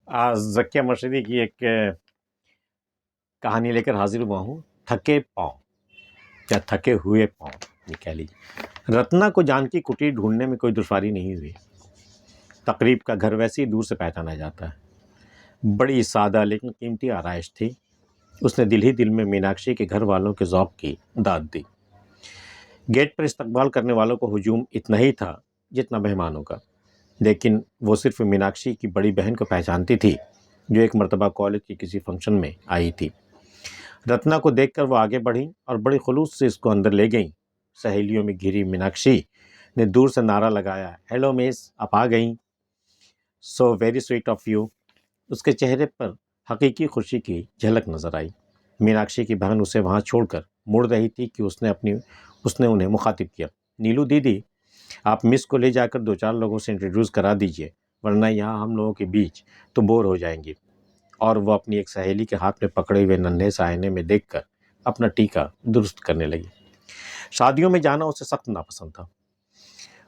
आज ज़किया मर्शदी की एक कहानी लेकर हाजिर हुआ हूँ। थके पाँव या थके हुए पाँव, ये कह लीजिए। रत्ना को जानकी कुटीर ढूंढने में कोई दुश्वारी नहीं हुई। तकरीब का घर वैसे ही दूर से पहचाना जाता है। बड़ी सादा लेकिन कीमती आराइश थी। उसने दिल ही दिल में मीनाक्षी के घर वालों के ज़ौक़ की दाद दी। गेट पर इस्तकबाल करने वालों को हुजूम इतना ही था जितना मेहमानों का, लेकिन वो सिर्फ मीनाक्षी की बड़ी बहन को पहचानती थी, जो एक मर्तबा कॉलेज के किसी फंक्शन में आई थी। रत्ना को देखकर वो आगे बढ़ी और बड़ी खुलूस से इसको अंदर ले गईं। सहेलियों में घिरी मीनाक्षी ने दूर से नारा लगाया, हेलो मिस, आप आ गईं, so very sweet of you. उसके चेहरे पर हकीकी खुशी की झलक नजर आई। मीनाक्षी की बहन उसे वहां छोड़कर मुड़ रही थी कि उसने उन्हें मुखातिब किया, नीलू दीदी, आप मिस को ले जाकर 2-4 लोगों से इंट्रोड्यूस करा दीजिए, वरना यहाँ हम लोगों के बीच तो बोर हो जाएंगी। और वो अपनी एक सहेली के हाथ में पकड़े हुए नन्हे से आईने में देखकर अपना टीका दुरुस्त करने लगी। शादियों में जाना उसे सख्त नापसंद था।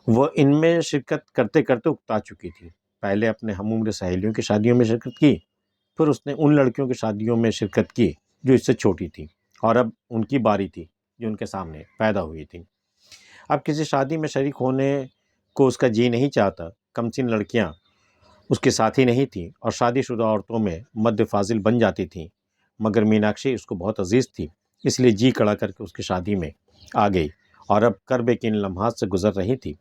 वो इनमें शिरकत करते करते उकता चुकी थी। पहले अपने हमउम्र सहेलियों की शादियों में शिरकत की, फिर उसने उन लड़कियों की शादियों में शिरकत की जो इससे छोटी थी, और अब उनकी बारी थी जो उनके सामने पैदा हुई थी। अब किसी शादी में शरीक होने को उसका जी नहीं चाहता। कमसिन लड़कियां उसके साथी नहीं थीं और शादीशुदा औरतों में मद्द फाजिल बन जाती थीं, मगर मीनाक्षी उसको बहुत अजीज़ थी, इसलिए जी कड़ा करके उसकी शादी में आ गई और अब कर्ब के इन लम्हात से गुजर रही थी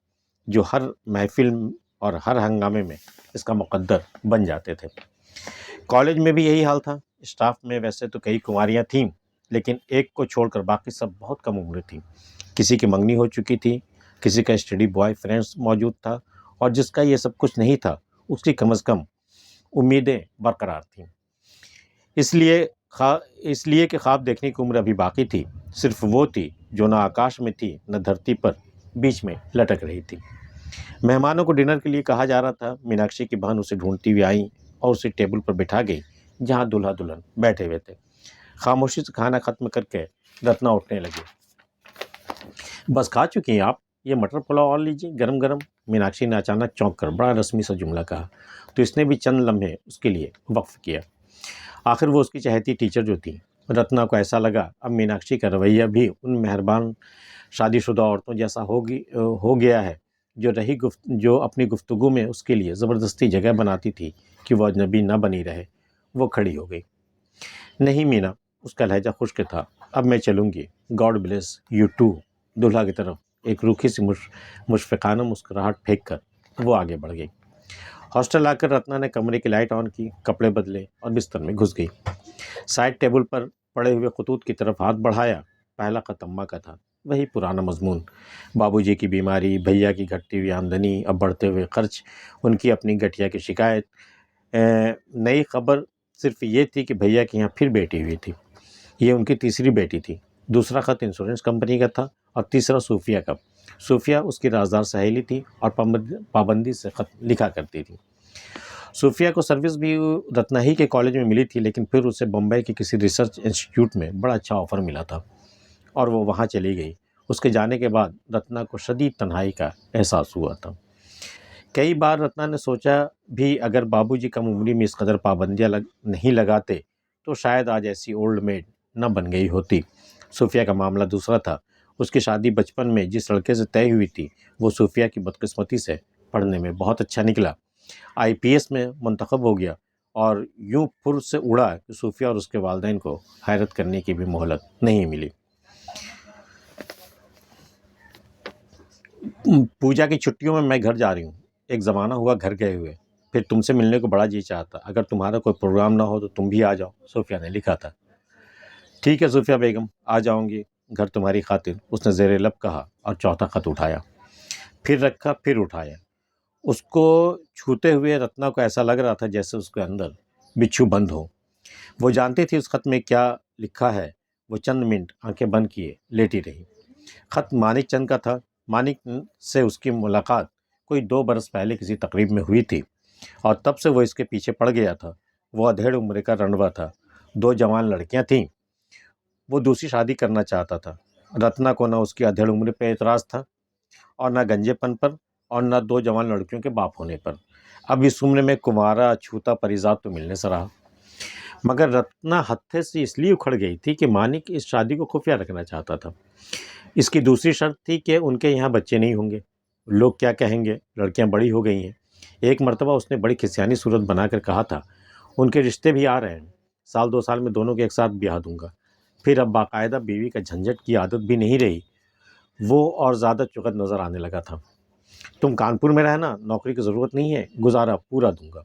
जो हर महफिल और हर हंगामे में इसका मुकद्दर बन जाते थे। कॉलेज में भी यही हाल था। स्टाफ में वैसे तो कई कुंवारियाँ थीं, लेकिन एक को छोड़कर बाकी सब बहुत कम उम्र थी। किसी की मंगनी हो चुकी थी, किसी का स्टडी बॉय फ्रेंड्स मौजूद था, और जिसका ये सब कुछ नहीं था उसकी कम से कम उम्मीदें बरकरार थीं। इसलिए इसलिए कि ख्वाब देखने की उम्र अभी बाकी थी। सिर्फ वो थी जो न आकाश में थी न धरती पर, बीच में लटक रही थी। मेहमानों को डिनर के लिए कहा जा रहा था। मीनाक्षी की बहन उसे ढूंढती हुई आई और उसे टेबल पर बिठा गई जहाँ दूल्हा दुल्हन बैठे हुए थे। खामोशी से खाना खत्म करके रत्ना उठने लगी। बस खा चुकी हैं आप, ये मटर पुलाव और लीजिए गरम गरम। मीनाक्षी ने अचानक चौंक कर बड़ा रस्मी सा जुमला कहा, तो इसने भी चंद लम्हे उसके लिए वक्फ किया। आखिर वो उसकी चहेती टीचर जो थी। रत्ना को ऐसा लगा अब मीनाक्षी का रवैया भी उन मेहरबान शादीशुदा औरतों जैसा हो गया है जो अपनी गुफ्तगू में उसके लिए ज़बरदस्ती जगह बनाती थी कि वह अजनबी न बनी रहे। वो खड़ी हो गई। नहीं मीना, उसका लहजा खुश्क था, अब मैं चलूँगी, गॉड ब्लेस यू टू। दूल्हा की तरफ एक रूखी सी मुशफ़िकाना मुस्कुराहट फेंक कर वो आगे बढ़ गई। हॉस्टल आकर रत्ना ने कमरे की लाइट ऑन की, कपड़े बदले और बिस्तर में घुस गई। साइड टेबल पर पड़े हुए खतूत की तरफ हाथ बढ़ाया। पहला खत अम्मा का था, वही पुराना मजमून। बाबूजी की बीमारी, भैया की घटती हुई आमदनी, अब बढ़ते हुए खर्च, उनकी अपनी गठिया की शिकायत। नई खबर सिर्फ ये थी कि भैया के यहाँ फिर बेटी हुई थी। ये उनकी तीसरी बेटी थी। दूसरा खत इंश्योरेंस कंपनी का था और तीसरा सूफिया का। सूफिया उसकी राजदार सहेली थी और पाबंदी से खत लिखा करती थी। सूफिया को सर्विस भी रत्ना ही के कॉलेज में मिली थी, लेकिन फिर उसे बम्बई के किसी रिसर्च इंस्टीट्यूट में बड़ा अच्छा ऑफ़र मिला था और वो वहाँ चली गई। उसके जाने के बाद रत्ना को शदीद तन्हाई का एहसास हुआ था। कई बार रत्ना ने सोचा भी, अगर बाबूजी कम उम्री में इस कदर पाबंदियाँ नहीं लगाते तो शायद आज ऐसी ओल्ड मेड न बन गई होती। सूफिया का मामला दूसरा था। उसकी शादी बचपन में जिस लड़के से तय हुई थी, वो सूफिया की बदकिस्मती से पढ़ने में बहुत अच्छा निकला, आईपीएस में मुंतखब हो गया और यूं फुर से उड़ा कि सूफिया और उसके वालिदैन को हैरत करने की भी मोहलत नहीं मिली। पूजा की छुट्टियों में मैं घर जा रही हूँ। एक ज़माना हुआ घर गए हुए, फिर तुमसे मिलने को बड़ा जी चाहता। अगर तुम्हारा कोई प्रोग्राम ना हो तो तुम भी आ जाओ, सूफिया ने लिखा था। ठीक है सूफिया बेगम, आ जाऊंगी घर तुम्हारी खातिर, उसने ज़ेरे लब कहा और चौथा खत उठाया, फिर रखा, फिर उठाया। उसको छूते हुए रत्ना को ऐसा लग रहा था जैसे उसके अंदर बिच्छू बंद हो। वो जानती थी उस खत में क्या लिखा है। वो चंद मिनट आंखें बंद किए लेटी रही। खत मानिक चंद का था। मानिक से उसकी मुलाकात कोई 2 बरस पहले किसी तकरीब में हुई थी और तब से वो इसके पीछे पड़ गया था। वो अधेड़ उम्र का रणवा था। 2 जवान लड़कियां थीं। वो दूसरी शादी करना चाहता था। रत्ना को ना उसकी अधेड़ उम्र पे एतराज़ था और ना गंजेपन पर और ना 2 जवान लड़कियों के बाप होने पर। अब इस उम्र में कुंवारा छूता परिजात तो मिलने से रहा, मगर रत्ना हत्थे से इसलिए उखड़ गई थी कि मानिक इस शादी को खुफिया रखना चाहता था। इसकी दूसरी शर्त थी कि उनके यहाँ बच्चे नहीं होंगे, लोग क्या कहेंगे, लड़कियां बड़ी हो गई हैं। एक मर्तबा उसने बड़ी खिसियानी सूरत बनाकर कहा था, उनके रिश्ते भी आ रहे हैं, 1-2 साल में दोनों के एक साथ ब्याह दूंगा। फिर अब बाकायदा बीवी का झंझट की आदत भी नहीं रही, वो और ज़्यादा चुगत नज़र आने लगा था। तुम कानपुर में रहना, नौकरी की ज़रूरत नहीं है, गुजारा पूरा दूंगा।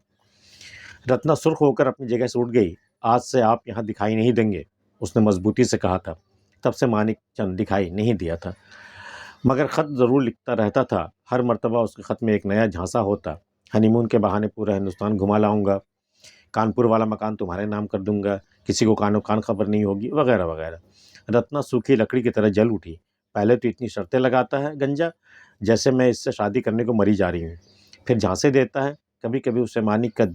रत्ना सुर्ख होकर अपनी जगह से उठ गई। आज से आप यहाँ दिखाई नहीं देंगे, उसने मजबूती से कहा था। तब से मानिक चंद दिखाई नहीं दिया था, मगर ख़त ज़रूर लिखता रहता था। हर मर्तबा उसके ख़त में एक नया झांसा होता। हनीमून के बहाने पूरा हिंदुस्तान घुमा लाऊंगा, कानपुर वाला मकान तुम्हारे नाम कर दूंगा, किसी को कानो कान खबर नहीं होगी, वगैरह वगैरह। रत्ना सूखी लकड़ी की तरह जल उठी। पहले तो इतनी शर्तें लगाता है गंजा, जैसे मैं इससे शादी करने को मरी जा रही हूँ। फिर झांसे देता है। कभी कभी उसे मानिक का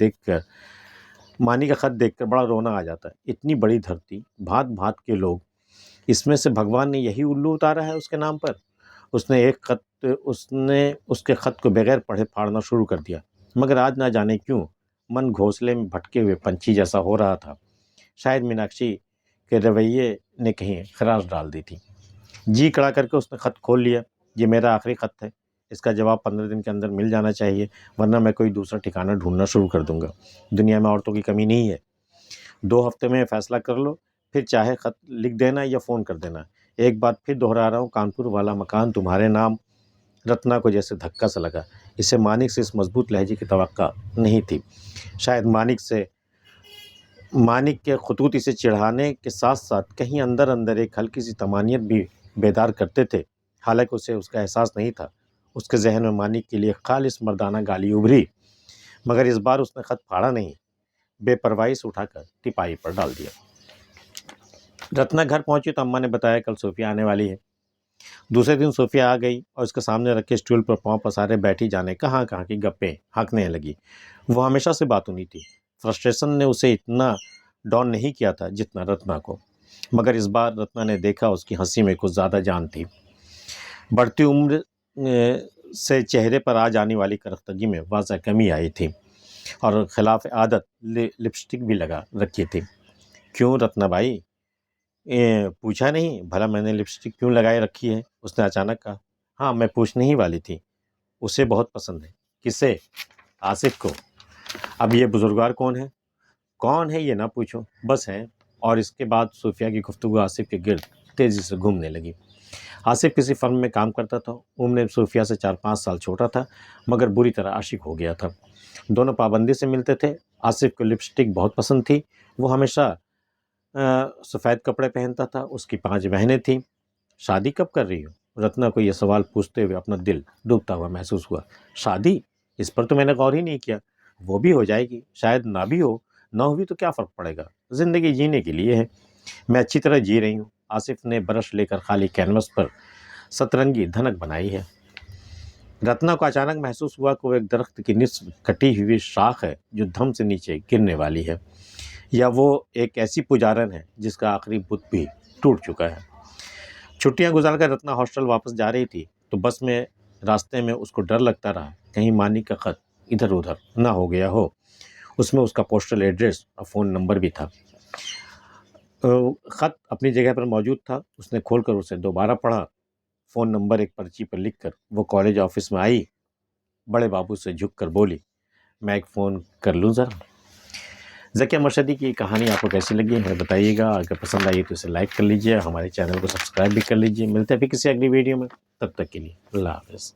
ख़त देखकर बड़ा रोना आ जाता है। इतनी बड़ी धरती, भांत भांत के लोग, इसमें से भगवान ने यही उल्लू उतारा है उसके नाम पर। उसने उसके ख़त को बगैर पढ़े फाड़ना शुरू कर दिया, मगर आज ना जाने क्यों मन घोंसले में भटके हुए पंछी जैसा हो रहा था। शायद मीनाक्षी के रवैये ने कहीं खराश डाल दी थी। जी कड़ा करके उसने ख़त खोल लिया। ये मेरा आखिरी ख़त है, इसका जवाब 15 दिन के अंदर मिल जाना चाहिए, वरना मैं कोई दूसरा ठिकाना ढूंढना शुरू कर दूंगा। दुनिया में औरतों की कमी नहीं है। 2 हफ्ते में फैसला कर लो, फिर चाहे ख़त लिख देना या फ़ोन कर देना। एक बार फिर दोहरा रहा हूँ, कानपुर वाला मकान तुम्हारे नाम। रत्ना को जैसे धक्का सा लगा। इसे मानिक से इस मजबूत लहजे की तवक्का नहीं थी। शायद मानिक के खतूत इसे चिढ़ाने के साथ साथ कहीं अंदर अंदर एक हल्की सी तमानियत भी बेदार करते थे। हालांकि उसे उसका एहसास नहीं था। उसके जहन में मानिक के लिए खालिस मर्दाना गाली उभरी, मगर इस बार उसने ख़त फाड़ा नहीं, बेपरवाही से उठाकर टिपाई पर डाल दिया। रत्ना घर पहुंची तो अम्मा ने बताया कल सोफिया आने वाली है। दूसरे दिन सोफिया आ गई और उसके सामने रखे स्टूल पर पांव पसारे बैठी जाने कहाँ कहाँ की गप्पें हाँकने लगी। वो हमेशा से बातूनी थी। फ्रस्ट्रेशन ने उसे इतना डाउन नहीं किया था जितना रत्ना को, मगर इस बार रत्ना ने देखा उसकी हंसी में कुछ ज़्यादा जान थी। बढ़ती उम्र से चेहरे पर आ जाने वाली करख्तगी में वाज़ह कमी आई थी और खिलाफ आदत लिपस्टिक भी लगा रखी थी। क्यों रत्ना भाई, पूछा नहीं भला मैंने लिपस्टिक क्यों लगाए रखी है? उसने अचानक कहा। हाँ, मैं पूछने ही वाली थी। उसे बहुत पसंद है। किसे? आसिफ को। अब ये बुजुर्गवार कौन है ये ना पूछो, बस है। और इसके बाद सूफिया की गुफ्तगू आसिफ के गिर्द तेज़ी से घूमने लगी। आसिफ किसी फर्म में काम करता था। उम्र में सूफिया से 4-5 साल छोटा था, मगर बुरी तरह आशिक हो गया था। दोनों पाबंदी से मिलते थे। आसिफ को लिपस्टिक बहुत पसंद थी। वो हमेशा सफ़ेद कपड़े पहनता था। उसकी 5 बहनें थीं। शादी कब कर रही हो? रत्ना को यह सवाल पूछते हुए अपना दिल डूबता हुआ महसूस हुआ। शादी? इस पर तो मैंने गौर ही नहीं किया। वो भी हो जाएगी, शायद ना भी हो। ना हुई तो क्या फ़र्क पड़ेगा, ज़िंदगी जीने के लिए है। मैं अच्छी तरह जी रही हूँ। आसिफ ने ब्रश लेकर खाली कैनवस पर सतरंगी धनक बनाई है। रत्ना को अचानक महसूस हुआ कि वो एक दरख्त की निस्फ कटी हुई शाख है जो धम से नीचे गिरने वाली है, या वो एक ऐसी पुजारन है जिसका आखिरी बुत भी टूट चुका है। छुट्टियां गुजारकर रत्ना हॉस्टल वापस जा रही थी तो बस में रास्ते में उसको डर लगता रहा कहीं मानिक का ख़त इधर उधर ना हो गया हो। उसमें उसका पोस्टल एड्रेस और फ़ोन नंबर भी था। ख़त अपनी जगह पर मौजूद था। उसने खोलकर उसे दोबारा पढ़ा। फ़ोन नंबर एक पर्ची पर लिखकर वो कॉलेज ऑफिस में आई। बड़े बाबू से झुककर बोली, मैं एक फ़ोन कर लूँ ज़रा? ज़किया मुर्शदी की कहानी आपको कैसी लगी हमें बताइएगा। अगर पसंद आई तो इसे लाइक कर लीजिए, हमारे चैनल को सब्सक्राइब भी कर लीजिए। मिलते हैं फिर किसी अगली वीडियो में, तब तक के लिए अल्लाह हाफ़िज़।